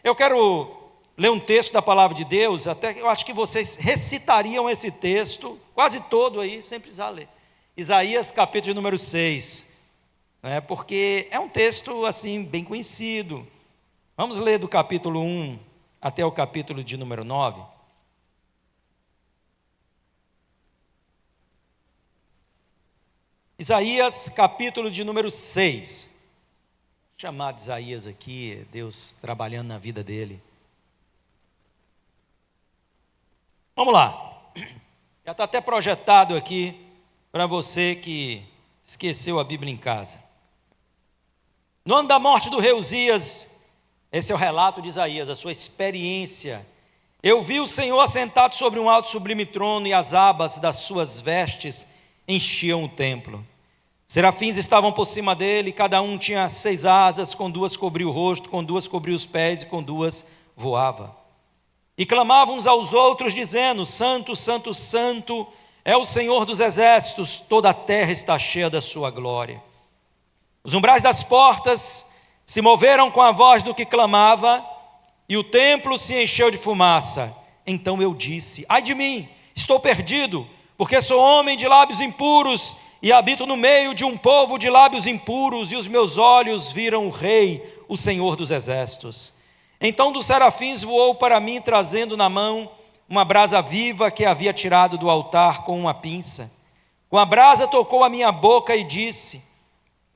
Eu quero ler um texto da palavra de Deus, até eu acho que vocês recitariam esse texto, quase todo aí, sem precisar ler. Isaías capítulo número 6, porque é um texto assim, bem conhecido. Vamos ler do capítulo 1 até o capítulo de número 9. Isaías capítulo de número 6. Vou chamar de Isaías aqui, Deus trabalhando na vida dele. Vamos lá, já está até projetado aqui para você que esqueceu a Bíblia em casa. No ano da morte do rei Uzias, esse é o relato de Isaías, a sua experiência. Eu vi o Senhor assentado sobre um alto e sublime trono, e as abas das suas vestes enchiam o templo. Serafins estavam por cima dele, cada um tinha 6 asas, com 2 cobria o rosto, com 2 cobria os pés, e com 2 voava. E clamavam uns aos outros, dizendo: Santo, Santo, Santo é o Senhor dos exércitos, toda a terra está cheia da sua glória. Os umbrais das portas se moveram com a voz do que clamava, e o templo se encheu de fumaça. Então eu disse: ai de mim, estou perdido, porque sou homem de lábios impuros, e habito no meio de um povo de lábios impuros, e os meus olhos viram o Rei, o Senhor dos exércitos. Então dos serafins voou para mim, trazendo na mão uma brasa viva que havia tirado do altar com uma pinça. Com a brasa tocou a minha boca e disse: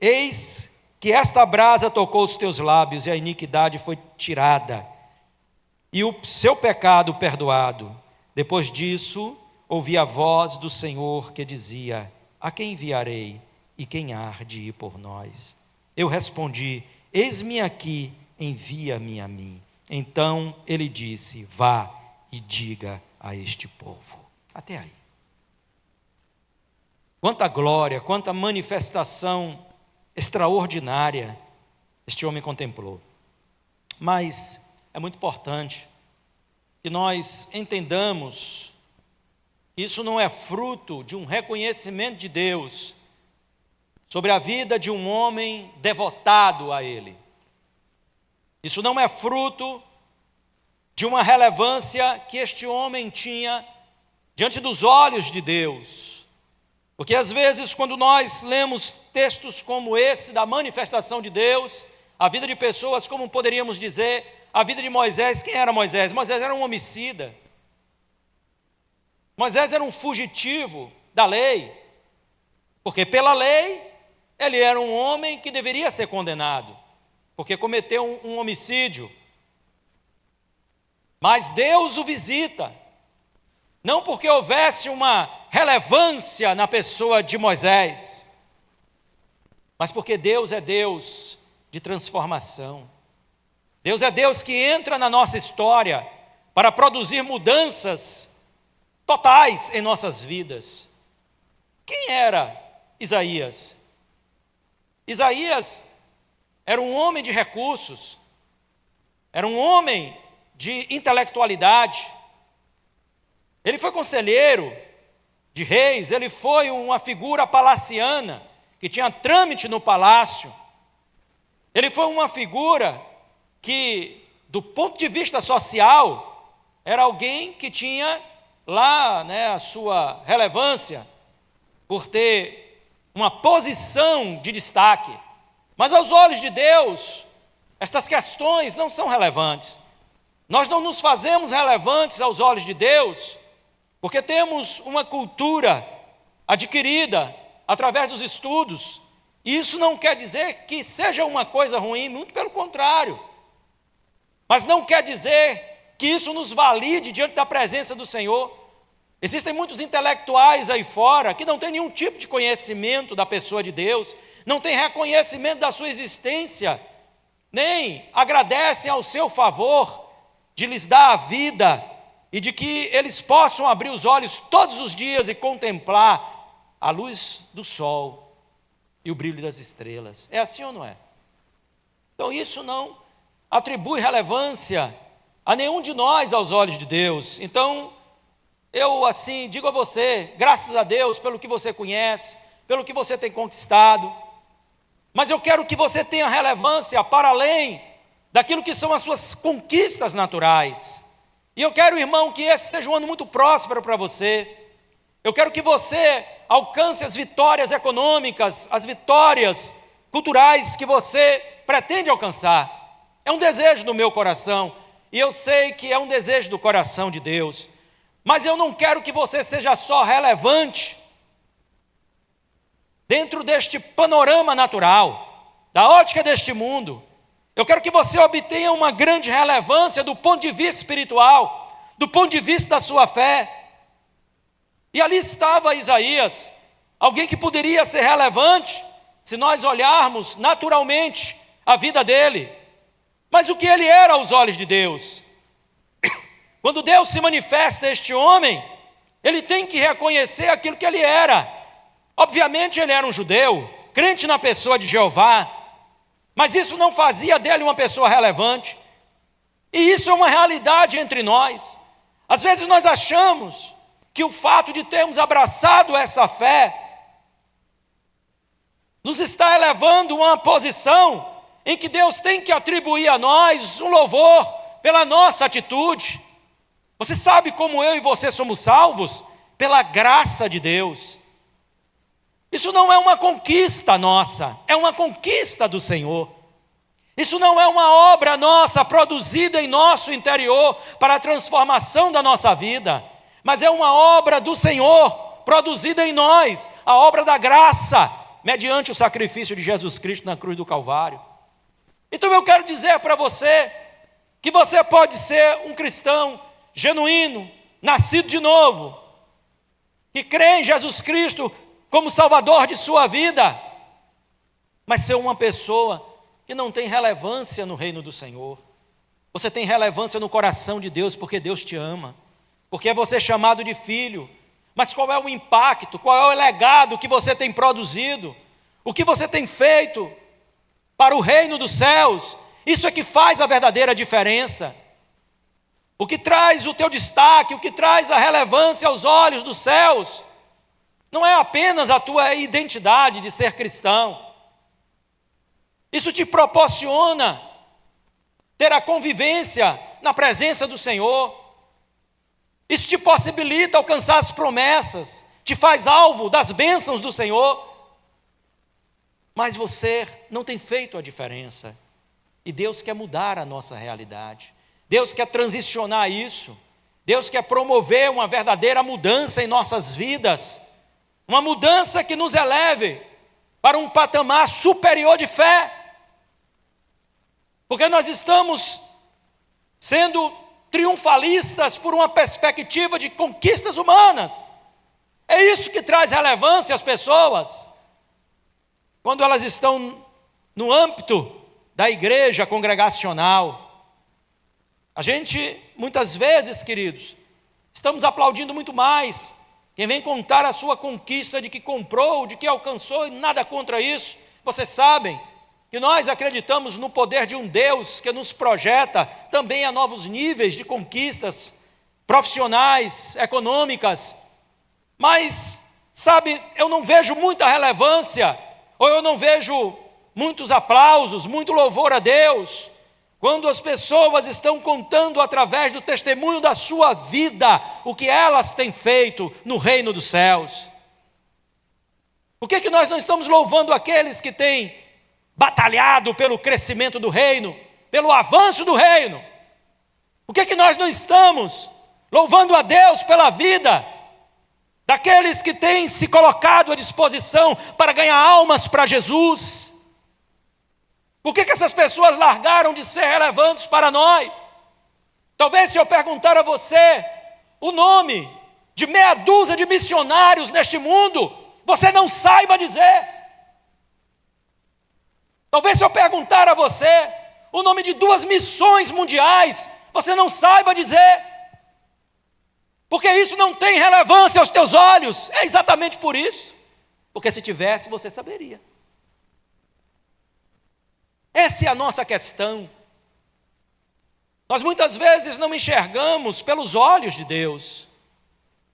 eis que esta brasa tocou os teus lábios, e a iniquidade foi tirada, e o seu pecado perdoado. Depois disso, ouvi a voz do Senhor que dizia: a quem enviarei, e quem há de ir por nós? Eu respondi: eis-me aqui, envia-me a mim. Então ele disse: vá e diga a este povo. Até aí. Quanta glória, quanta manifestação extraordinária este homem contemplou. Mas é muito importante que nós entendamos que isso não é fruto de um reconhecimento de Deus sobre a vida de um homem devotado a Ele. Isso não é fruto de uma relevância que este homem tinha diante dos olhos de Deus. Porque às vezes, quando nós lemos textos como esse, da manifestação de Deus, a vida de pessoas, como poderíamos dizer, a vida de Moisés. Quem era Moisés? Moisés era um homicida. Moisés era um fugitivo da lei, porque pela lei ele era um homem que deveria ser condenado, porque cometeu um homicídio. Mas Deus o visita, não porque houvesse uma relevância na pessoa de Moisés, mas porque Deus é Deus de transformação. Deus é Deus que entra na nossa história para produzir mudanças totais em nossas vidas. Quem era Isaías? Isaías era um homem de recursos, era um homem de intelectualidade. Ele foi conselheiro de reis, ele foi uma figura palaciana, que tinha trâmite no palácio. Ele foi uma figura que, do ponto de vista social, era alguém que tinha lá, a sua relevância, por ter uma posição de destaque. Mas aos olhos de Deus, estas questões não são relevantes. Nós não nos fazemos relevantes aos olhos de Deus, porque temos uma cultura adquirida através dos estudos. E isso não quer dizer que seja uma coisa ruim, muito pelo contrário. Mas não quer dizer que isso nos valide diante da presença do Senhor. Existem muitos intelectuais aí fora que não têm nenhum tipo de conhecimento da pessoa de Deus, não têm reconhecimento da sua existência, nem agradecem ao seu favor de lhes dar a vida e de que eles possam abrir os olhos todos os dias e contemplar a luz do sol e o brilho das estrelas. É assim ou não é? Então isso não atribui relevância a nenhum de nós aos olhos de Deus. Então eu assim digo a você, graças a Deus pelo que você conhece, pelo que você tem conquistado, mas eu quero que você tenha relevância para além daquilo que são as suas conquistas naturais. E eu quero, irmão, que esse seja um ano muito próspero para você. Eu quero que você alcance as vitórias econômicas, as vitórias culturais que você pretende alcançar. É um desejo do meu coração, e eu sei que é um desejo do coração de Deus. Mas eu não quero que você seja só relevante dentro deste panorama natural, da ótica deste mundo. Eu quero que você obtenha uma grande relevância do ponto de vista espiritual, do ponto de vista da sua fé. E ali estava Isaías, alguém que poderia ser relevante, se nós olharmos naturalmente a vida dele. Mas o que ele era aos olhos de Deus? Quando Deus se manifesta a este homem, ele tem que reconhecer aquilo que ele era. Obviamente ele era um judeu, crente na pessoa de Jeová, mas isso não fazia dele uma pessoa relevante. E isso é uma realidade entre nós. Às vezes nós achamos que o fato de termos abraçado essa fé nos está elevando a uma posição em que Deus tem que atribuir a nós um louvor pela nossa atitude. Você sabe como eu e você somos salvos? Pela graça de Deus. Isso não é uma conquista nossa, é uma conquista do Senhor. Isso não é uma obra nossa produzida em nosso interior para a transformação da nossa vida, mas é uma obra do Senhor produzida em nós, a obra da graça, mediante o sacrifício de Jesus Cristo na cruz do Calvário. Então eu quero dizer para você que você pode ser um cristão genuíno, nascido de novo, que crê em Jesus Cristo como Salvador de sua vida, mas ser uma pessoa que não tem relevância no reino do Senhor. Você tem relevância no coração de Deus, porque Deus te ama, porque é você chamado de filho. Mas qual é o impacto, qual é o legado que você tem produzido? O que você tem feito para o reino dos céus? Isso é que faz a verdadeira diferença. O que traz o teu destaque, o que traz a relevância aos olhos dos céus, não é apenas a tua identidade de ser cristão. Isso te proporciona ter a convivência na presença do Senhor. Isso te possibilita alcançar as promessas, te faz alvo das bênçãos do Senhor. Mas você não tem feito a diferença. E Deus quer mudar a nossa realidade. Deus quer transicionar isso. Deus quer promover uma verdadeira mudança em nossas vidas. Uma mudança que nos eleve para um patamar superior de fé. Porque nós estamos sendo triunfalistas por uma perspectiva de conquistas humanas. É isso que traz relevância às pessoas. Quando elas estão no âmbito da igreja congregacional. A gente, muitas vezes, queridos, estamos aplaudindo muito mais quem vem contar a sua conquista de que comprou, de que alcançou, e nada contra isso. Vocês sabem que nós acreditamos no poder de um Deus que nos projeta também a novos níveis de conquistas profissionais, econômicas. Mas, sabe, eu não vejo muita relevância, ou eu não vejo muitos aplausos, muito louvor a Deus, quando as pessoas estão contando através do testemunho da sua vida o que elas têm feito no reino dos céus. Por que nós não estamos louvando aqueles que têm batalhado pelo crescimento do reino, pelo avanço do reino? Por que nós não estamos louvando a Deus pela vida daqueles que têm se colocado à disposição para ganhar almas para Jesus? Por que essas pessoas largaram de ser relevantes para nós? Talvez se eu perguntar a você o nome de meia dúzia de missionários neste mundo, você não saiba dizer. Talvez se eu perguntar a você o nome de 2 missões mundiais, você não saiba dizer. Porque isso não tem relevância aos teus olhos. É exatamente por isso. Porque se tivesse, você saberia. Essa é a nossa questão. Nós muitas vezes não enxergamos pelos olhos de Deus,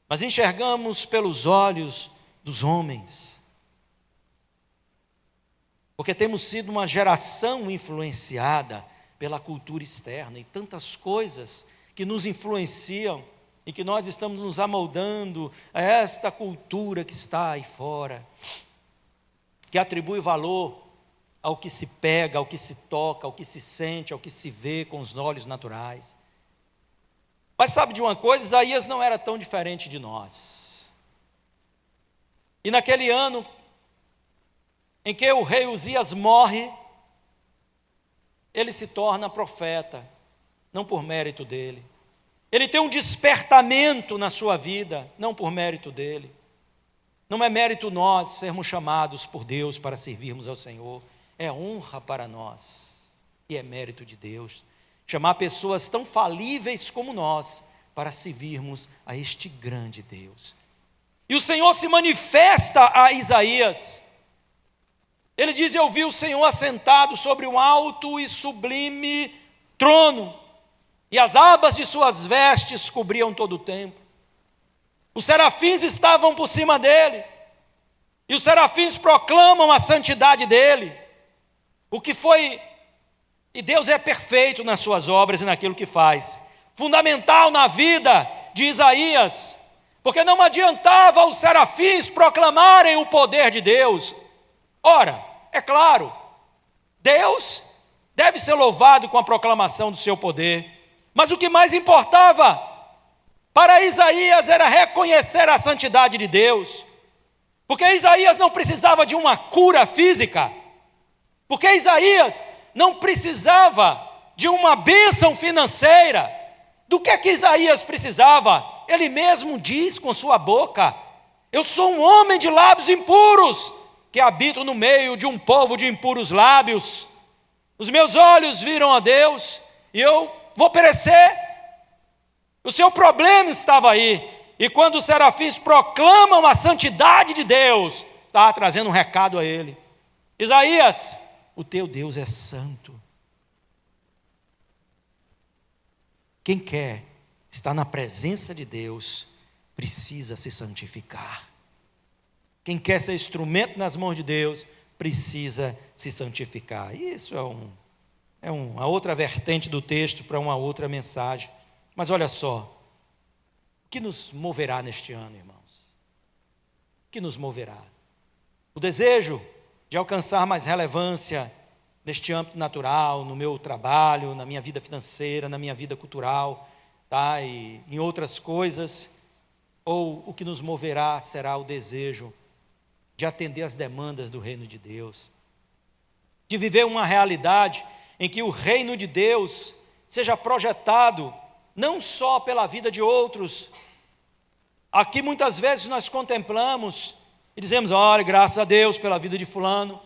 mas enxergamos pelos olhos dos homens. Porque temos sido uma geração influenciada pela cultura externa e tantas coisas que nos influenciam e que nós estamos nos amoldando a esta cultura que está aí fora, que atribui valor ao que se pega, ao que se toca, ao que se sente, ao que se vê com os olhos naturais. Mas sabe de uma coisa? Isaías não era tão diferente de nós. E naquele ano em que o rei Uzias morre, ele se torna profeta, não por mérito dele. Ele tem um despertamento na sua vida, não por mérito dele. Não é mérito nós sermos chamados por Deus para servirmos ao Senhor. É honra para nós e é mérito de Deus chamar pessoas tão falíveis como nós para servirmos a este grande Deus. E o Senhor se manifesta a Isaías. Ele diz: eu vi o Senhor assentado sobre um alto e sublime trono, e as abas de suas vestes cobriam todo o templo. Os serafins estavam por cima dele, e os serafins proclamam a santidade dele. O que foi, e Deus é perfeito nas suas obras e naquilo que faz. Fundamental na vida de Isaías, porque não adiantava os serafins proclamarem o poder de Deus. Ora, é claro, Deus deve ser louvado com a proclamação do seu poder, mas o que mais importava para Isaías era reconhecer a santidade de Deus, porque Isaías não precisava de uma cura física, porque Isaías não precisava de uma bênção financeira. Do que Isaías precisava? Ele mesmo diz com sua boca: eu sou um homem de lábios impuros, que habito no meio de um povo de impuros lábios. Os meus olhos viram a Deus, e eu vou perecer. O seu problema estava aí, e quando os serafins proclamam a santidade de Deus, está trazendo um recado a ele: Isaías, o teu Deus é santo. Quem quer estar na presença de Deus precisa se santificar. Quem quer ser instrumento nas mãos de Deus precisa se santificar. Isso é uma outra vertente do texto para uma outra mensagem. Mas olha só, o que nos moverá neste ano, irmãos? O que nos moverá? O desejo de alcançar mais relevância neste âmbito natural, no meu trabalho, na minha vida financeira, na minha vida cultural, tá? E em outras coisas, ou o que nos moverá será o desejo de atender às demandas do reino de Deus, de viver uma realidade em que o reino de Deus seja projetado não só pela vida de outros. Aqui muitas vezes nós contemplamos e dizemos: olha, graças a Deus pela vida de fulano,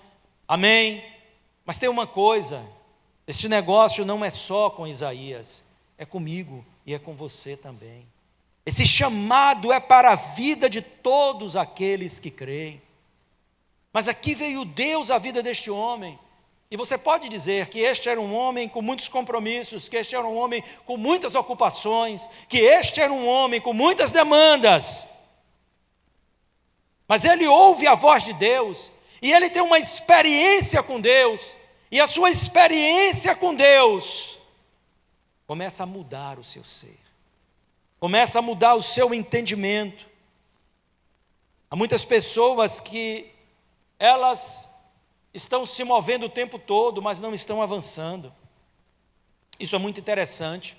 amém. Mas tem uma coisa, este negócio não é só com Isaías, é comigo e é com você também. Esse chamado é para a vida de todos aqueles que creem. Mas aqui veio Deus à vida deste homem, e você pode dizer que este era um homem com muitos compromissos, que este era um homem com muitas ocupações, que este era um homem com muitas demandas. Mas ele ouve a voz de Deus, e ele tem uma experiência com Deus, e a sua experiência com Deus começa a mudar o seu ser, começa a mudar o seu entendimento. Há muitas pessoas que elas estão se movendo o tempo todo, mas não estão avançando. Isso é muito interessante,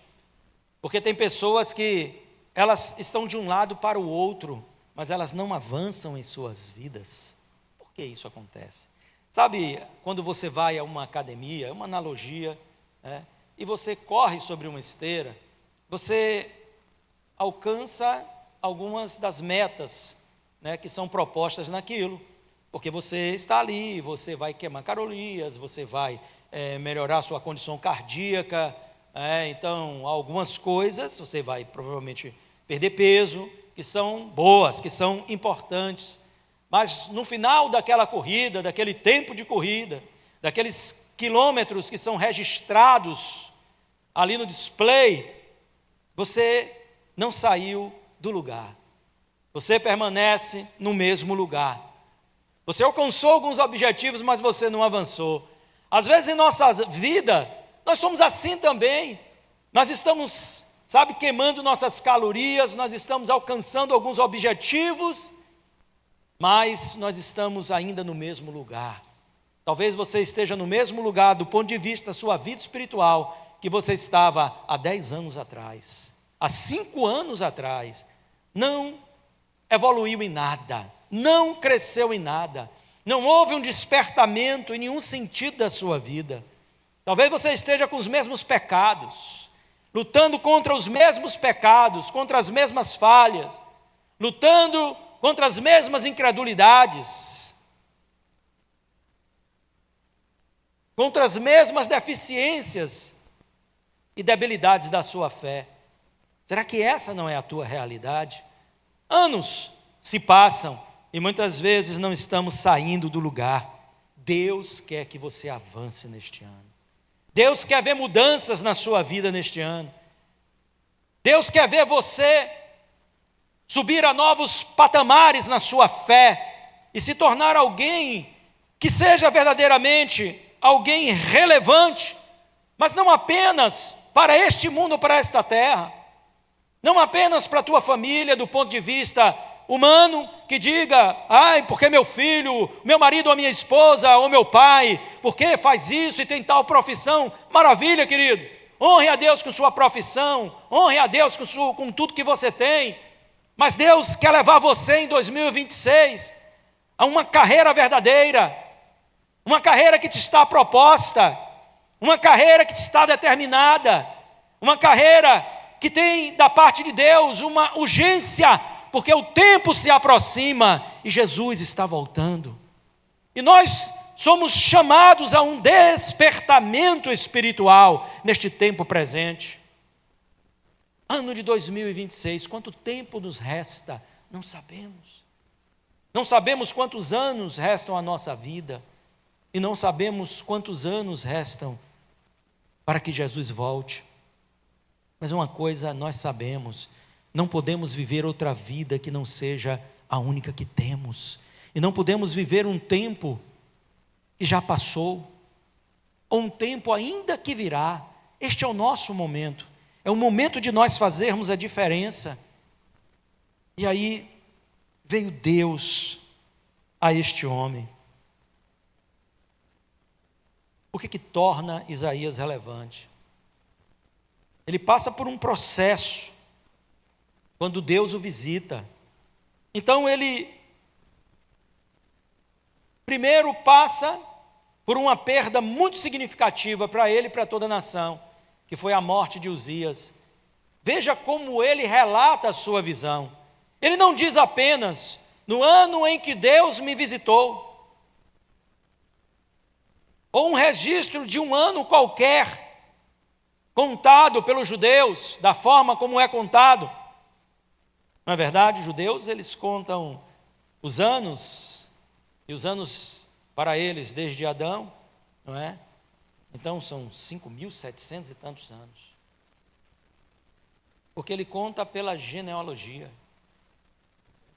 porque tem pessoas que elas estão de um lado para o outro, mas elas não avançam em suas vidas. Por que isso acontece? Sabe, quando você vai a uma academia, é uma analogia, e você corre sobre uma esteira, você alcança algumas das metas, que são propostas naquilo, porque você está ali, você vai queimar calorias, você vai melhorar a sua condição cardíaca, então algumas coisas, você vai provavelmente perder peso, que são boas, que são importantes, mas no final daquela corrida, daquele tempo de corrida, daqueles quilômetros que são registrados ali no display, você não saiu do lugar, você permanece no mesmo lugar. Você alcançou alguns objetivos, mas você não avançou. Às vezes em nossa vida, Nós somos assim também. Nós estamos, queimando nossas calorias, nós estamos alcançando alguns objetivos, mas nós estamos ainda no mesmo lugar. Talvez você esteja no mesmo lugar do ponto de vista da sua vida espiritual que você estava há 10 anos atrás, há 5 anos atrás. Não evoluiu em nada, não cresceu em nada, não houve um despertamento em nenhum sentido da sua vida. Talvez você esteja com os mesmos pecados, lutando contra os mesmos pecados, contra as mesmas falhas, lutando contra as mesmas incredulidades, contra as mesmas deficiências e debilidades da sua fé. Será que essa não é a tua realidade? Anos se passam e muitas vezes não estamos saindo do lugar. Deus quer que você avance neste ano. Deus quer ver mudanças na sua vida neste ano. Deus quer ver você subir a novos patamares na sua fé e se tornar alguém que seja verdadeiramente alguém relevante, mas não apenas para este mundo, para esta terra, não apenas para a tua família, do ponto de vista humano, que diga, porque meu filho, meu marido ou minha esposa, ou meu pai, porque faz isso e tem tal profissão. Maravilha, querido, honre a Deus com sua profissão, honre a Deus com tudo que você tem, mas Deus quer levar você em 2026 a uma carreira verdadeira, uma carreira que te está proposta, uma carreira que te está determinada, uma carreira que tem da parte de Deus uma urgência, porque o tempo se aproxima e Jesus está voltando. E nós somos chamados a um despertamento espiritual neste tempo presente. Ano de 2026, quanto tempo nos resta? Não sabemos. Não sabemos quantos anos restam à nossa vida. E não sabemos quantos anos restam para que Jesus volte. Mas uma coisa nós sabemos: não podemos viver outra vida que não seja a única que temos. E não podemos viver um tempo que já passou, ou um tempo ainda que virá. Este é o nosso momento. É o momento de nós fazermos a diferença. E aí veio Deus a este homem. O que torna Isaías relevante? Ele passa por um processo quando Deus o visita. Então ele primeiro passa por uma perda muito significativa para ele e para toda a nação, que foi a morte de Uzias. Veja como ele relata a sua visão. Ele não diz apenas, no ano em que Deus me visitou, ou um registro de um ano qualquer, contado pelos judeus, da forma como é contado. Não é verdade? Os judeus, eles contam os anos, e os anos para eles desde Adão, não é? Então são 5.700 e tantos anos. Porque ele conta pela genealogia.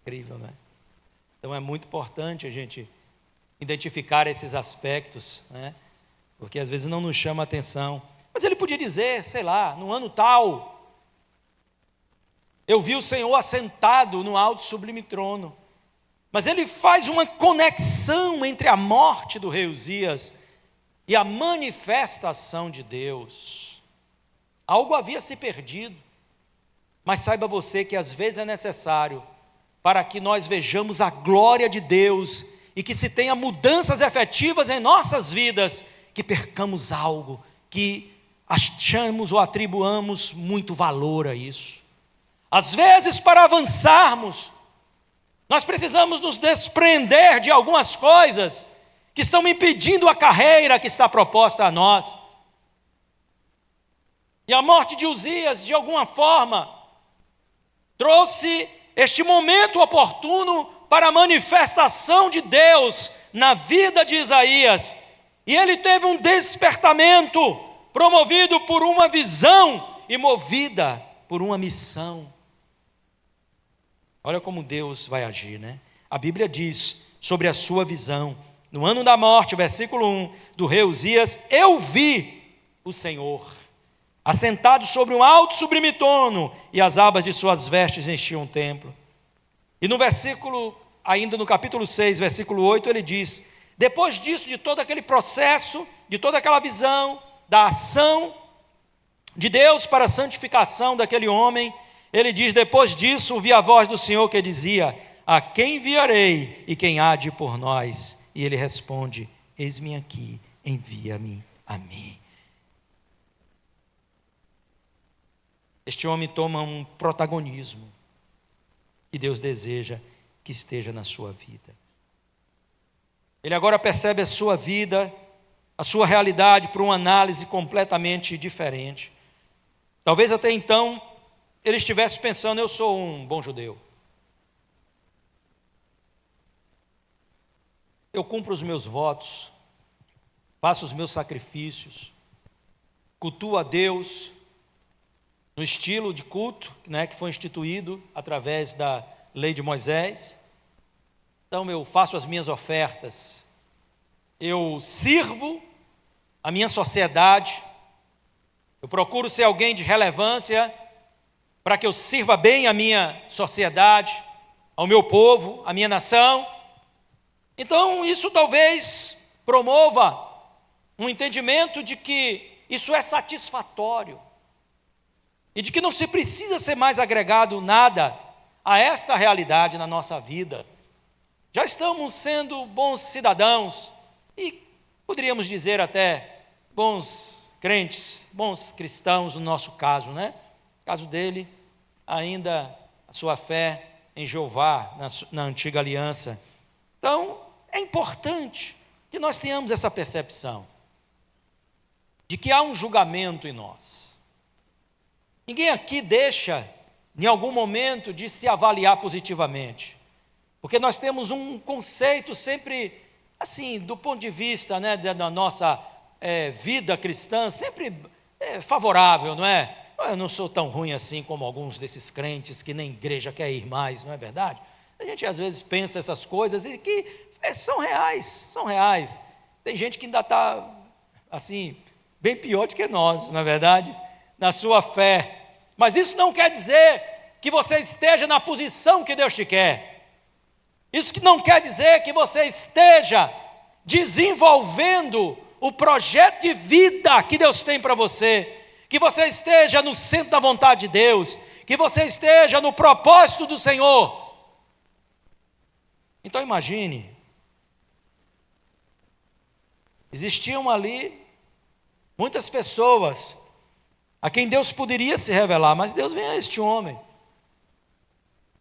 Incrível, não é? Então é muito importante a gente identificar esses aspectos, né? Porque às vezes não nos chama a atenção. Mas ele podia dizer, sei lá, no ano tal, eu vi o Senhor assentado no alto e sublime trono. Mas ele faz uma conexão entre a morte do rei Uzias e a manifestação de Deus. Algo havia se perdido. Mas saiba você que às vezes é necessário, para que nós vejamos a glória de Deus e que se tenha mudanças efetivas em nossas vidas, que percamos algo, que achamos ou atribuamos muito valor a isso. Às vezes, para avançarmos, nós precisamos nos desprender de algumas coisas que estão impedindo a carreira que está proposta a nós. E a morte de Uzias, de alguma forma, trouxe este momento oportuno para a manifestação de Deus na vida de Isaías. E ele teve um despertamento promovido por uma visão e movida por uma missão. Olha como Deus vai agir, né? A Bíblia diz sobre a sua visão. No ano da morte, versículo 1, do rei Uzias, eu vi o Senhor, assentado sobre um alto e sublime trono, e as abas de suas vestes enchiam o templo. E no versículo, ainda no capítulo 6, versículo 8, ele diz: depois disso, de todo aquele processo, de toda aquela visão, da ação de Deus para a santificação daquele homem, ele diz: depois disso, ouvi a voz do Senhor que dizia: a quem enviarei e quem há de ir por nós? E ele responde: eis-me aqui, envia-me a mim. Este homem toma um protagonismo que Deus deseja que esteja na sua vida. Ele agora percebe a sua vida, a sua realidade, por uma análise completamente diferente. Talvez até então ele estivesse pensando: eu sou um bom judeu, eu cumpro os meus votos, faço os meus sacrifícios, cultuo a Deus no estilo de culto, que foi instituído através da lei de Moisés. Então eu faço as minhas ofertas, eu sirvo a minha sociedade, eu procuro ser alguém de relevância para que eu sirva bem a minha sociedade, ao meu povo, à minha nação. Então isso talvez promova um entendimento de que isso é satisfatório e de que não se precisa ser mais agregado nada a esta realidade na nossa vida. Já estamos sendo bons cidadãos e poderíamos dizer até bons crentes, bons cristãos no nosso caso, né? No caso dele, ainda a sua fé em Jeová, na antiga aliança. Então, é importante que nós tenhamos essa percepção de que há um julgamento em nós. Ninguém aqui deixa, em algum momento, de se avaliar positivamente, porque nós temos um conceito sempre, assim, do ponto de vista, da nossa vida cristã, sempre favorável, não é? Eu não sou tão ruim assim como alguns desses crentes que nem igreja quer ir mais, não é verdade? A gente às vezes pensa essas coisas e que são reais. Tem gente que ainda está, assim, bem pior do que nós, não é verdade? Na sua fé. Mas isso não quer dizer que você esteja na posição que Deus te quer. Isso que não quer dizer que você esteja desenvolvendo o projeto de vida que Deus tem para você, que você esteja no centro da vontade de Deus, que você esteja no propósito do Senhor. Então imagine, existiam ali muitas pessoas a quem Deus poderia se revelar, mas Deus vem a este homem.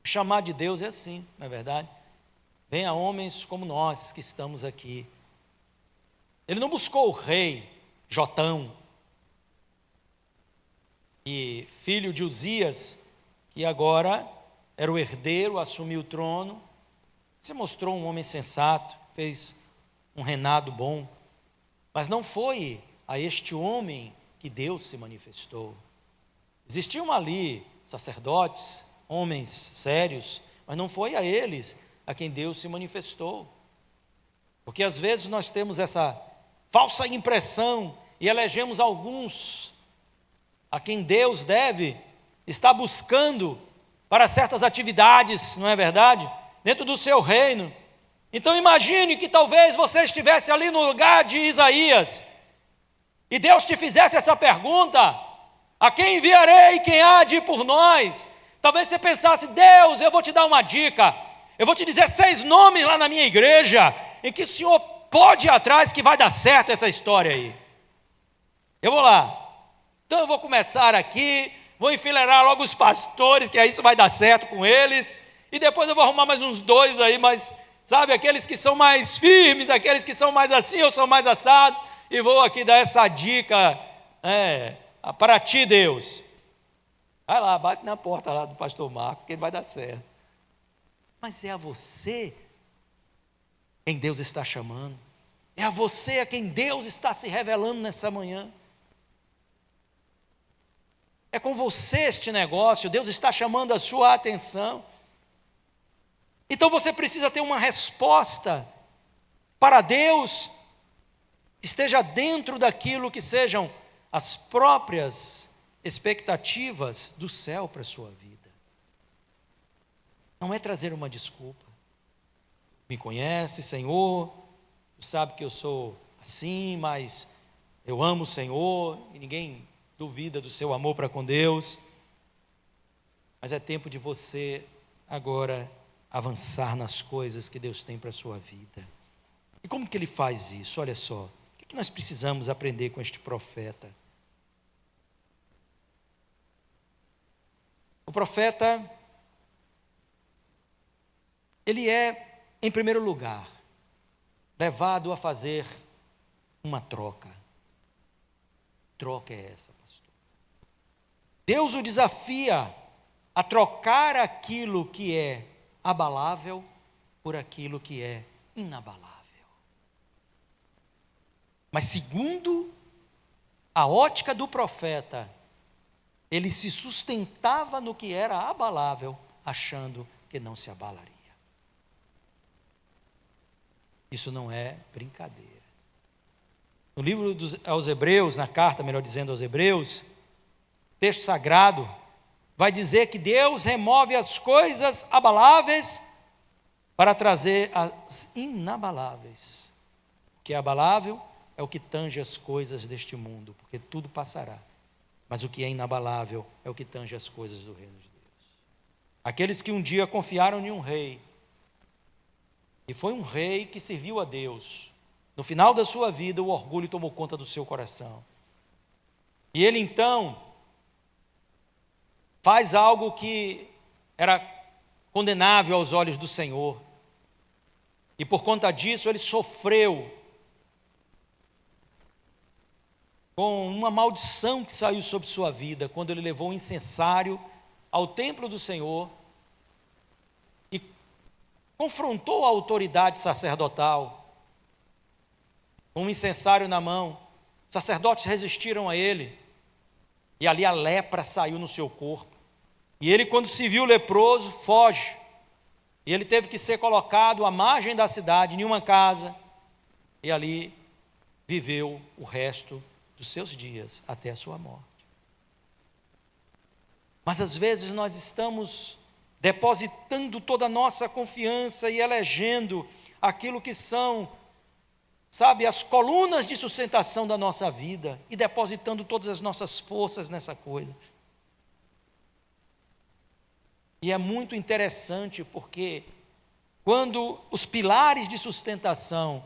Chamar de Deus é assim, não é verdade? Vem a homens como nós que estamos aqui. Ele não buscou o rei Jotão, e filho de Uzias, que agora era o herdeiro, assumiu o trono, se mostrou um homem sensato, fez um reinado bom, mas não foi a este homem que Deus se manifestou. Existiam ali sacerdotes, homens sérios, mas não foi a eles a quem Deus se manifestou. Porque às vezes nós temos essa falsa impressão e elegemos alguns a quem Deus deve estar buscando para certas atividades, não é verdade? Dentro do seu reino. Então imagine que talvez você estivesse ali no lugar de Isaías e Deus te fizesse essa pergunta: a quem enviarei e quem há de ir por nós? Talvez você pensasse: Deus, eu vou te dar uma dica, eu vou te dizer 6 nomes lá na minha igreja, em que o Senhor pode ir atrás que vai dar certo essa história aí. Eu vou lá, então eu vou começar aqui, vou enfileirar logo os pastores, que aí isso vai dar certo com eles, e depois eu vou arrumar mais uns 2 aí, mas sabe, aqueles que são mais firmes, aqueles que são mais assim, ou são mais assados, e vou aqui dar essa dica para ti, Deus. Vai lá, bate na porta lá do pastor Marco, que ele vai dar certo. Mas é a você quem Deus está chamando. É a você a quem Deus está se revelando nessa manhã. É com você este negócio, Deus está chamando a sua atenção. Então você precisa ter uma resposta para Deus, esteja dentro daquilo que sejam as próprias expectativas do céu para a sua vida. Não é trazer uma desculpa. Me conhece, Senhor, tu sabe que eu sou assim, mas eu amo o Senhor, e ninguém duvida do seu amor para com Deus. Mas é tempo de você agora avançar nas coisas que Deus tem para a sua vida. E como que ele faz isso? Olha só, o que nós precisamos aprender com este profeta? O profeta, ele é, em primeiro lugar, levado a fazer uma troca. Troca é essa, pastor? Deus o desafia a trocar aquilo que é abalável por aquilo que é inabalável. Mas segundo a ótica do profeta, ele se sustentava no que era abalável, achando que não se abalaria. Isso não é brincadeira. No livro aos Hebreus, na carta, melhor dizendo, aos Hebreus, texto sagrado, vai dizer que Deus remove as coisas abaláveis para trazer as inabaláveis. O que é abalável é o que tange as coisas deste mundo, porque tudo passará. Mas o que é inabalável é o que tange as coisas do reino de Deus. Aqueles que um dia confiaram em um rei, e foi um rei que serviu a Deus, no final da sua vida o orgulho tomou conta do seu coração. E ele então faz algo que era condenável aos olhos do Senhor. E por conta disso ele sofreu com uma maldição que saiu sobre sua vida, quando ele levou um incensário ao templo do Senhor e confrontou a autoridade sacerdotal com um incensário na mão. Os sacerdotes resistiram a ele, e ali a lepra saiu no seu corpo. E ele, quando se viu leproso, foge. E ele teve que ser colocado à margem da cidade, em uma casa, e ali viveu o resto dos seus dias, até a sua morte. Mas às vezes nós estamos depositando toda a nossa confiança e elegendo aquilo que são, sabe, as colunas de sustentação da nossa vida, e depositando todas as nossas forças nessa coisa. E é muito interessante porque quando os pilares de sustentação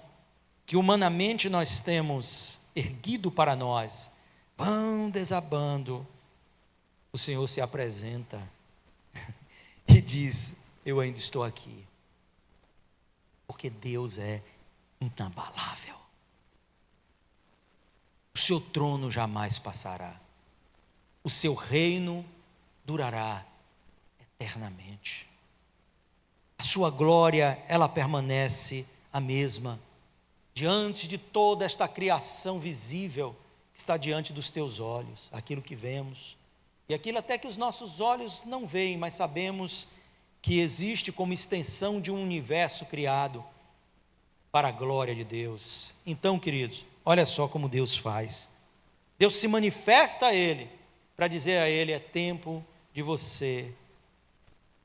que humanamente nós temos erguido para nós vão desabando, o Senhor se apresenta e diz: eu ainda estou aqui, porque Deus é inabalável. O seu trono jamais passará, o seu reino durará eternamente. A sua glória, ela permanece a mesma, diante de toda esta criação visível que está diante dos teus olhos, aquilo que vemos, e aquilo até que os nossos olhos não veem, mas sabemos que existe como extensão de um universo criado para a glória de Deus. Então, queridos, olha só como Deus faz. Deus se manifesta a ele, para dizer a ele: é tempo de você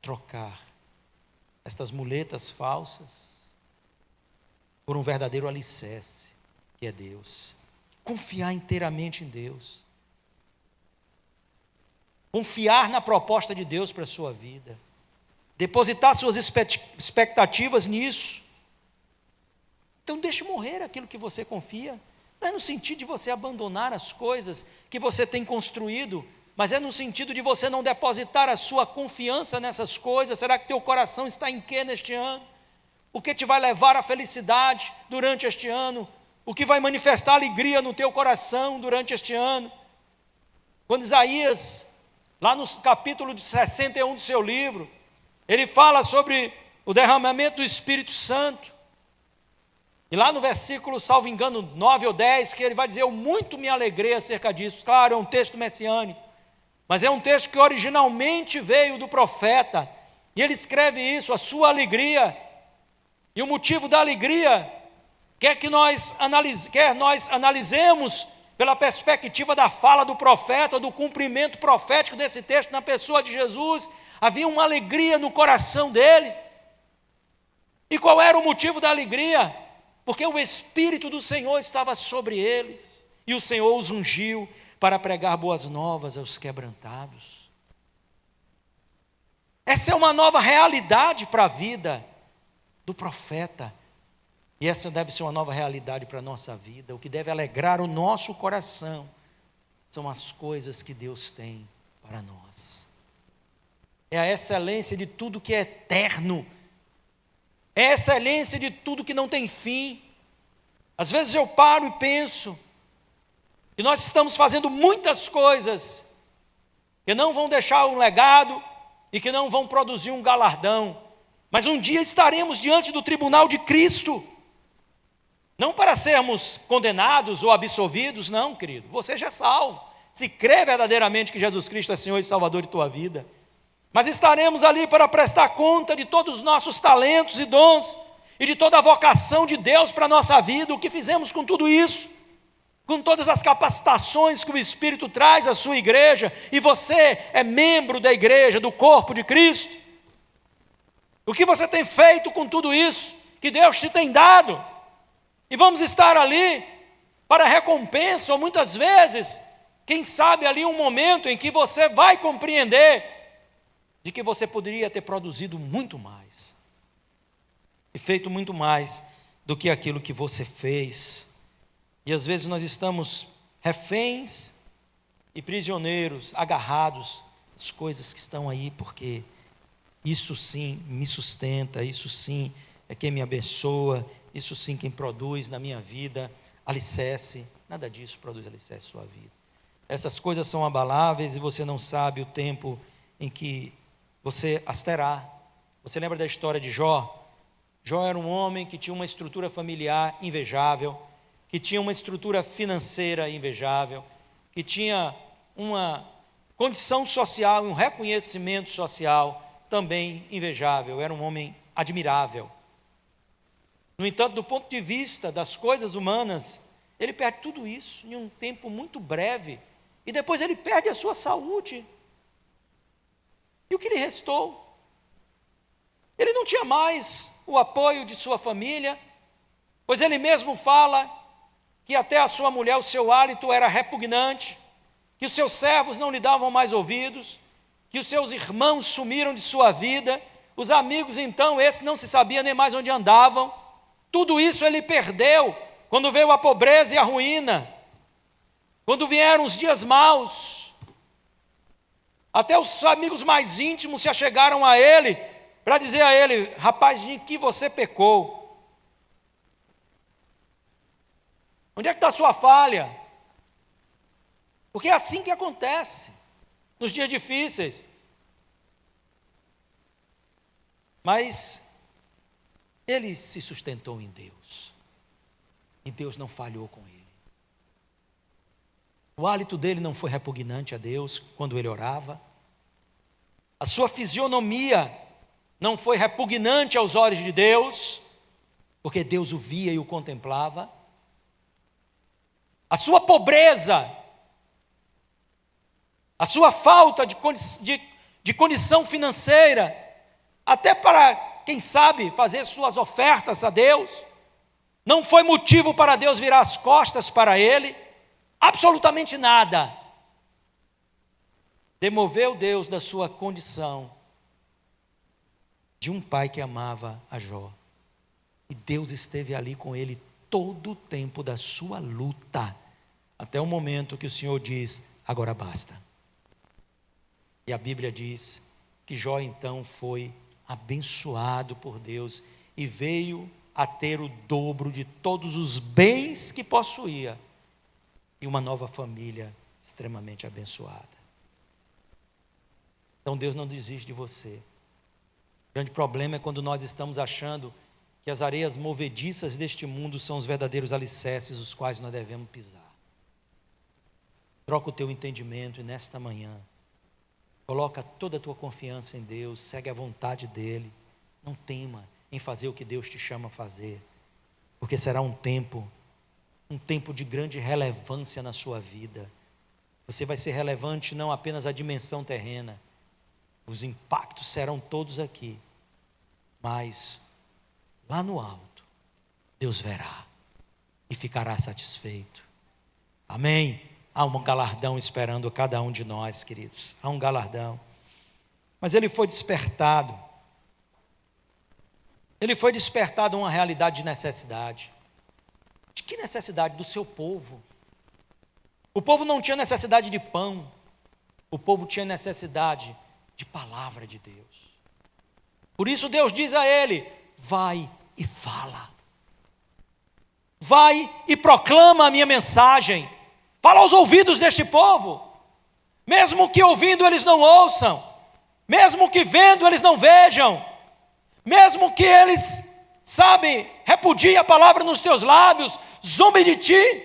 trocar estas muletas falsas por um verdadeiro alicerce, que é Deus. Confiar inteiramente em Deus. Confiar na proposta de Deus para a sua vida. Depositar suas expectativas nisso. Então deixe morrer aquilo que você confia. Não é no sentido de você abandonar as coisas que você tem construído, mas é no sentido de você não depositar a sua confiança nessas coisas. Será que teu coração está em quê neste ano? O que te vai levar à felicidade durante este ano? O que vai manifestar alegria no teu coração durante este ano? Quando Isaías, lá no capítulo 61 do seu livro, ele fala sobre o derramamento do Espírito Santo. E lá no versículo, salvo engano, 9 ou 10, que ele vai dizer: eu muito me alegrei acerca disso. Claro, é um texto messiânico, mas é um texto que originalmente veio do profeta. E ele escreve isso, a sua alegria. E o motivo da alegria, quer nós analisemos pela perspectiva da fala do profeta, do cumprimento profético desse texto na pessoa de Jesus, havia uma alegria no coração deles. E qual era o motivo da alegria? Porque o Espírito do Senhor estava sobre eles, e o Senhor os ungiu para pregar boas novas aos quebrantados. Essa é uma nova realidade para a vida do profeta, e essa deve ser uma nova realidade para a nossa vida. O que deve alegrar o nosso coração são as coisas que Deus tem para nós. É a excelência de tudo que é eterno, é a excelência de tudo que não tem fim. Às vezes eu paro e penso que nós estamos fazendo muitas coisas que não vão deixar um legado e que não vão produzir um galardão, mas um dia estaremos diante do tribunal de Cristo, não para sermos condenados ou absolvidos, não, querido, você já é salvo, se crê verdadeiramente que Jesus Cristo é Senhor e Salvador de tua vida, mas estaremos ali para prestar conta de todos os nossos talentos e dons, e de toda a vocação de Deus para a nossa vida, o que fizemos com tudo isso, com todas as capacitações que o Espírito traz à sua igreja, e você é membro da igreja, do corpo de Cristo. O que você tem feito com tudo isso que Deus te tem dado? E vamos estar ali para recompensa, ou muitas vezes, quem sabe ali um momento em que você vai compreender de que você poderia ter produzido muito mais, e feito muito mais do que aquilo que você fez. E às vezes nós estamos reféns e prisioneiros, agarrados às coisas que estão aí, porque isso sim me sustenta, isso sim é quem me abençoa, isso sim quem produz na minha vida alicerce. Nada disso produz alicerce na sua vida. Essas coisas são abaláveis e você não sabe o tempo em que você as terá. Você lembra da história de Jó? Jó era um homem que tinha uma estrutura familiar invejável, que tinha uma estrutura financeira invejável, que tinha uma condição social, um reconhecimento social também invejável. Era um homem admirável. No entanto, do ponto de vista das coisas humanas, ele perde tudo isso em um tempo muito breve, e depois ele perde a sua saúde. E o que lhe restou? Ele não tinha mais o apoio de sua família, pois ele mesmo fala que até a sua mulher, o seu hálito era repugnante, que os seus servos não lhe davam mais ouvidos, que os seus irmãos sumiram de sua vida, os amigos então, esses não se sabia nem mais onde andavam. Tudo isso ele perdeu quando veio a pobreza e a ruína, quando vieram os dias maus. Até os amigos mais íntimos se achegaram a ele para dizer a ele: rapaz, em que você pecou? Onde é que está a sua falha? Porque é assim que acontece nos dias difíceis. Mas ele se sustentou em Deus, e Deus não falhou com ele. O hálito dele não foi repugnante a Deus quando ele orava, a sua fisionomia não foi repugnante aos olhos de Deus, porque Deus o via e o contemplava. A sua pobreza, a sua falta de condição financeira, até para, quem sabe, fazer suas ofertas a Deus, não foi motivo para Deus virar as costas para ele, absolutamente nada. Demoveu Deus da sua condição de um pai que amava a Jó. E Deus esteve ali com ele todo o tempo da sua luta, até o momento que o Senhor diz: agora basta. E a Bíblia diz que Jó então foi abençoado por Deus e veio a ter o dobro de todos os bens que possuía, e uma nova família extremamente abençoada. Então Deus não desiste de você. O grande problema é quando nós estamos achando que as areias movediças deste mundo são os verdadeiros alicerces, os quais nós devemos pisar. Troca o teu entendimento e nesta manhã, coloca toda a tua confiança em Deus, segue a vontade dEle. Não tema em fazer o que Deus te chama a fazer, porque será um tempo um tempo de grande relevância na sua vida. Você vai ser relevante não apenas a dimensão terrena, os impactos serão todos aqui, mas lá no alto, Deus verá e ficará satisfeito. Amém? Há um galardão esperando cada um de nós, queridos. Há um galardão. Mas ele foi despertado. Ele foi despertado a uma realidade de necessidade. De que necessidade? Do seu povo. O povo não tinha necessidade de pão. O povo tinha necessidade de palavra de Deus. Por isso Deus diz a ele: vai e fala. Vai e proclama a minha mensagem. Fala aos ouvidos deste povo. Mesmo que ouvindo eles não ouçam. Mesmo que vendo eles não vejam. Mesmo que eles, repudiem a palavra nos teus lábios, zombem de ti,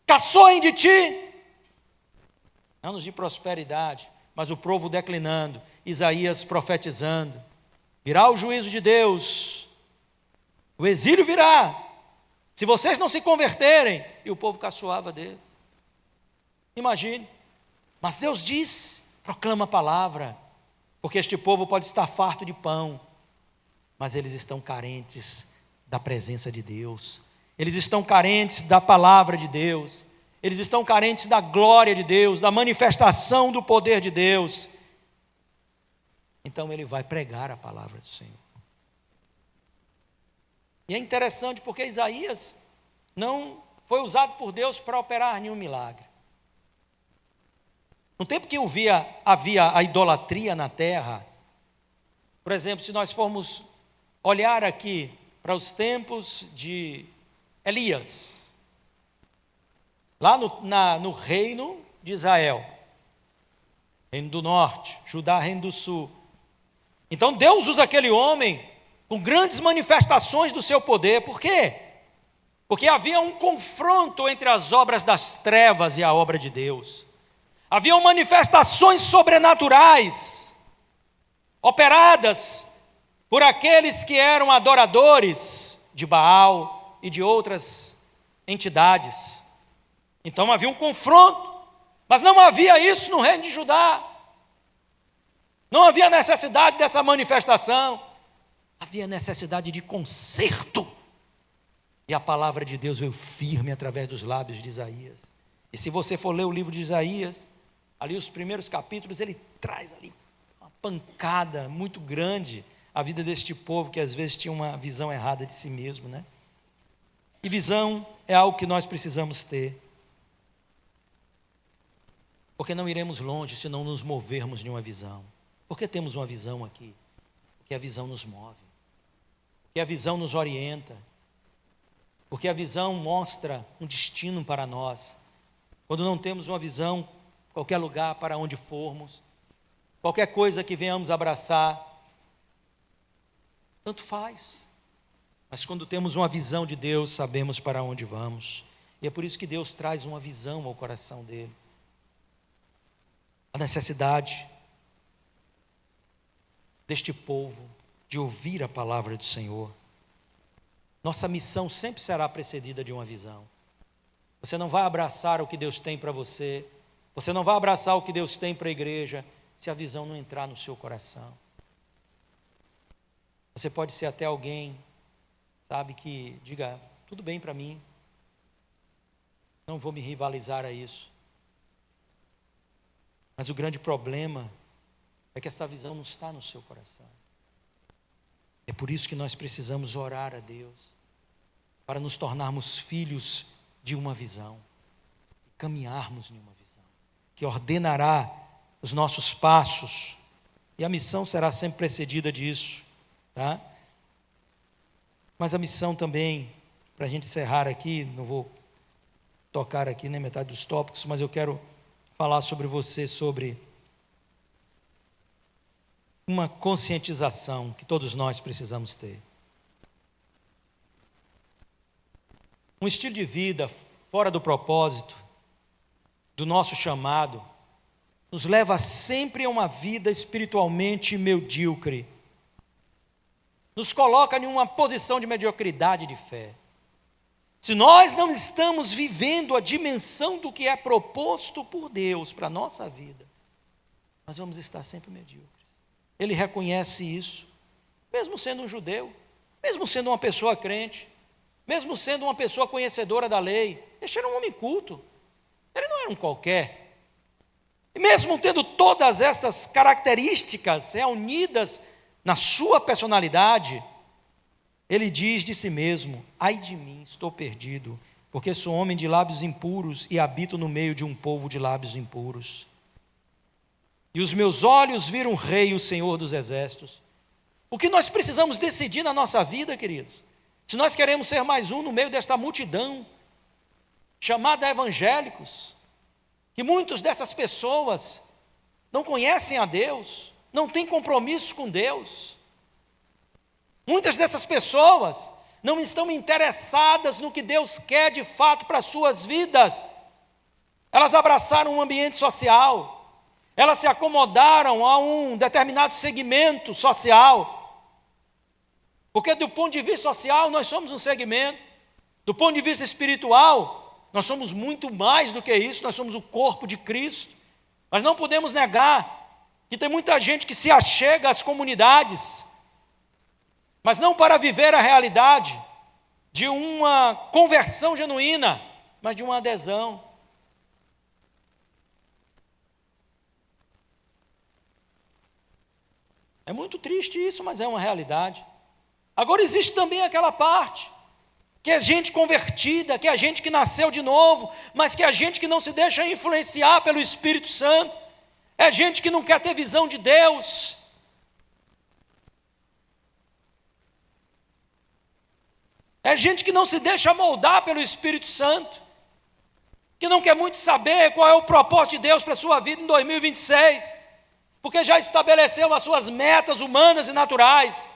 caçoem de ti. Anos de prosperidade, mas o povo declinando, Isaías profetizando. Virá o juízo de Deus, o exílio virá, se vocês não se converterem. E o povo caçoava dele. Imagine, mas Deus diz, proclama a palavra, porque este povo pode estar farto de pão, mas eles estão carentes da presença de Deus, eles estão carentes da palavra de Deus, eles estão carentes da glória de Deus, da manifestação do poder de Deus. Então ele vai pregar a palavra do Senhor. E é interessante porque Isaías não foi usado por Deus para operar nenhum milagre. No tempo que havia a idolatria na terra, por exemplo, se nós formos olhar aqui para os tempos de Elias, lá no reino de Israel, reino do norte, Judá, reino do sul. Então Deus usa aquele homem com grandes manifestações do seu poder. Por quê? Porque havia um confronto entre as obras das trevas e a obra de Deus. Haviam manifestações sobrenaturais, operadas por aqueles que eram adoradores de Baal e de outras entidades. Então havia um confronto, mas não havia isso no reino de Judá. Não havia necessidade dessa manifestação, havia necessidade de conserto. E a palavra de Deus veio firme através dos lábios de Isaías. E se você for ler o livro de Isaías, ali os primeiros capítulos, ele traz ali uma pancada muito grande à vida deste povo, que às vezes tinha uma visão errada de si mesmo, né? E visão é algo que nós precisamos ter. Porque não iremos longe se não nos movermos de uma visão. Por que temos uma visão aqui? Porque a visão nos move. Porque a visão nos orienta. Porque a visão mostra um destino para nós. Quando não temos uma visão, qualquer lugar para onde formos, qualquer coisa que venhamos abraçar, tanto faz. Mas quando temos uma visão de Deus, sabemos para onde vamos. E é por isso que Deus traz uma visão ao coração dele. A necessidade deste povo de ouvir a palavra do Senhor. Nossa missão sempre será precedida de uma visão. Você não vai abraçar o que Deus tem para você, você não vai abraçar o que Deus tem para a igreja, se a visão não entrar no seu coração. Você pode ser até alguém, que diga, tudo bem para mim, não vou me rivalizar a isso. Mas o grande problema é que esta visão não está no seu coração. É por isso que nós precisamos orar a Deus, para nos tornarmos filhos de uma visão, caminharmos em uma visão, que ordenará os nossos passos, e a missão será sempre precedida disso, tá? Mas a missão também, para a gente encerrar aqui, não vou tocar aqui nem metade dos tópicos, mas eu quero falar sobre uma conscientização que todos nós precisamos ter. Um estilo de vida fora do propósito, do nosso chamado, nos leva sempre a uma vida espiritualmente medíocre. Nos coloca em uma posição de mediocridade de fé. Se nós não estamos vivendo a dimensão do que é proposto por Deus para a nossa vida, nós vamos estar sempre medíocres. Ele reconhece isso, mesmo sendo um judeu, mesmo sendo uma pessoa crente, mesmo sendo uma pessoa conhecedora da lei. Este era um homem culto, ele não era um qualquer. E mesmo tendo todas essas características reunidas na sua personalidade, ele diz de si mesmo: ai de mim, estou perdido, porque sou homem de lábios impuros e habito no meio de um povo de lábios impuros. E os meus olhos viram o Rei, o Senhor dos Exércitos. O que nós precisamos decidir na nossa vida, queridos, se nós queremos ser mais um no meio desta multidão, chamada evangélicos, que muitas dessas pessoas não conhecem a Deus, não têm compromisso com Deus. Muitas dessas pessoas não estão interessadas no que Deus quer de fato para as suas vidas. Elas abraçaram um ambiente social, elas se acomodaram a um determinado segmento social, porque do ponto de vista social nós somos um segmento, do ponto de vista espiritual nós somos muito mais do que isso, nós somos o corpo de Cristo. Mas não podemos negar que tem muita gente que se achega às comunidades, mas não para viver a realidade de uma conversão genuína, mas de uma adesão. É muito triste isso, mas é uma realidade. Agora existe também aquela parte, que é gente convertida, que é gente que nasceu de novo, mas que é gente que não se deixa influenciar pelo Espírito Santo, é gente que não quer ter visão de Deus. É gente que não se deixa moldar pelo Espírito Santo, que não quer muito saber qual é o propósito de Deus para a sua vida em 2026, porque já estabeleceu as suas metas humanas e naturais.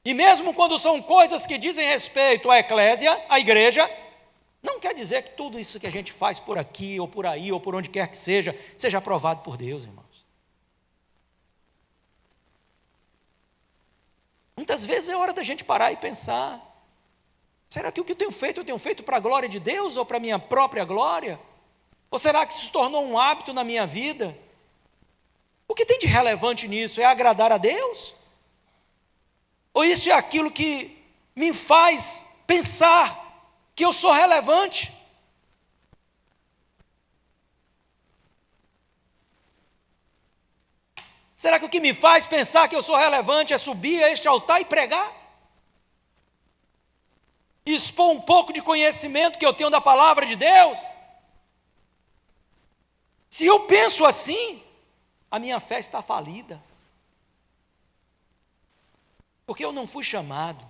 E mesmo quando são coisas que dizem respeito à eclésia, à igreja, não quer dizer que tudo isso que a gente faz por aqui, ou por aí, ou por onde quer que seja aprovado por Deus, irmãos. Muitas vezes é hora da gente parar e pensar: será que o que eu tenho feito para a glória de Deus ou para a minha própria glória? Ou será que isso se tornou um hábito na minha vida? O que tem de relevante nisso? É agradar a Deus? Ou isso é aquilo que me faz pensar que eu sou relevante? Será que o que me faz pensar que eu sou relevante é subir a este altar e pregar? E expor um pouco de conhecimento que eu tenho da palavra de Deus? Se eu penso assim, a minha fé está falida. Porque eu não fui chamado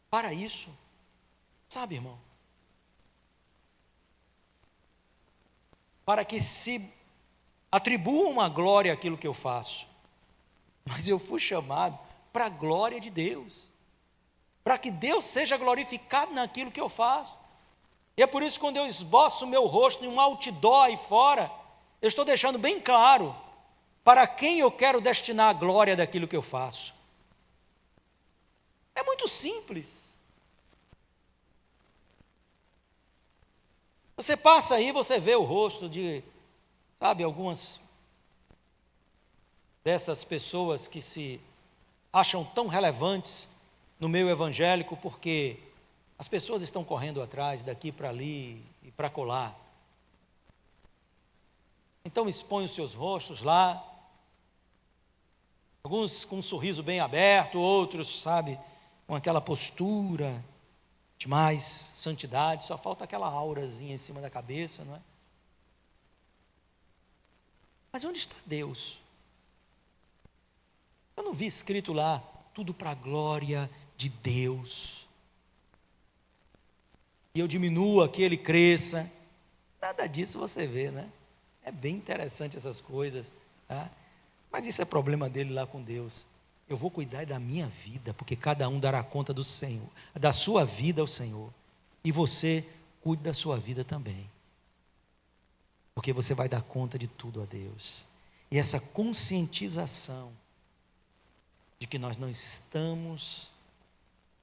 para isso. Sabe, irmão? Para que se atribua uma glória àquilo que eu faço. Mas eu fui chamado para a glória de Deus. Para que Deus seja glorificado naquilo que eu faço. E é por isso que quando eu esboço o meu rosto em um outdoor aí fora, eu estou deixando bem claro para quem eu quero destinar a glória daquilo que eu faço. É muito simples. Você passa aí, você vê o rosto de, algumas dessas pessoas que se acham tão relevantes no meio evangélico, porque as pessoas estão correndo atrás, daqui para ali e para colar. Então expõe os seus rostos lá, alguns com um sorriso bem aberto, outros, com aquela postura de mais santidade, só falta aquela aurazinha em cima da cabeça, não é? Mas onde está Deus? Eu não vi escrito lá, tudo para a glória de Deus. E eu diminua, que ele cresça. Nada disso você vê, né? É bem interessante essas coisas, tá? Mas isso é problema dele lá com Deus. Eu vou cuidar da minha vida, porque cada um dará conta do Senhor, da sua vida ao Senhor. E você cuide da sua vida também. Porque você vai dar conta de tudo a Deus. E essa conscientização de que nós não estamos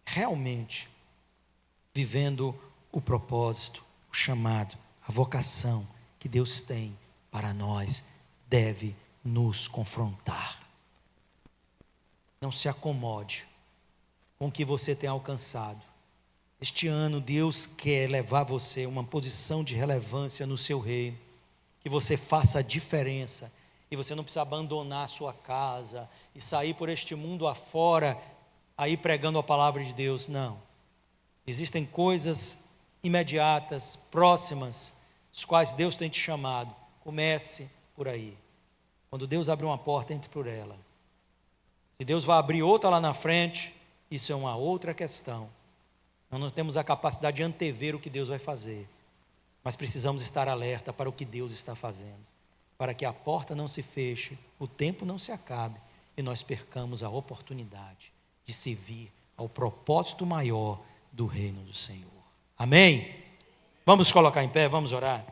realmente vivendo o propósito, o chamado, a vocação que Deus tem para nós, deve nos confrontar. Não se acomode com o que você tem alcançado. Este ano Deus quer levar você a uma posição de relevância no seu reino, que você faça a diferença, e você não precisa abandonar a sua casa e sair por este mundo afora, aí pregando a palavra de Deus, não. Existem coisas imediatas, próximas, as quais Deus tem te chamado. Comece por aí. Quando Deus abrir uma porta, entre por ela. Se Deus vai abrir outra lá na frente, isso é uma outra questão. Nós não temos a capacidade de antever o que Deus vai fazer, mas precisamos estar alerta para o que Deus está fazendo, para que a porta não se feche, o tempo não se acabe e nós percamos a oportunidade de servir ao propósito maior do reino do Senhor. Amém? Vamos colocar em pé, vamos orar.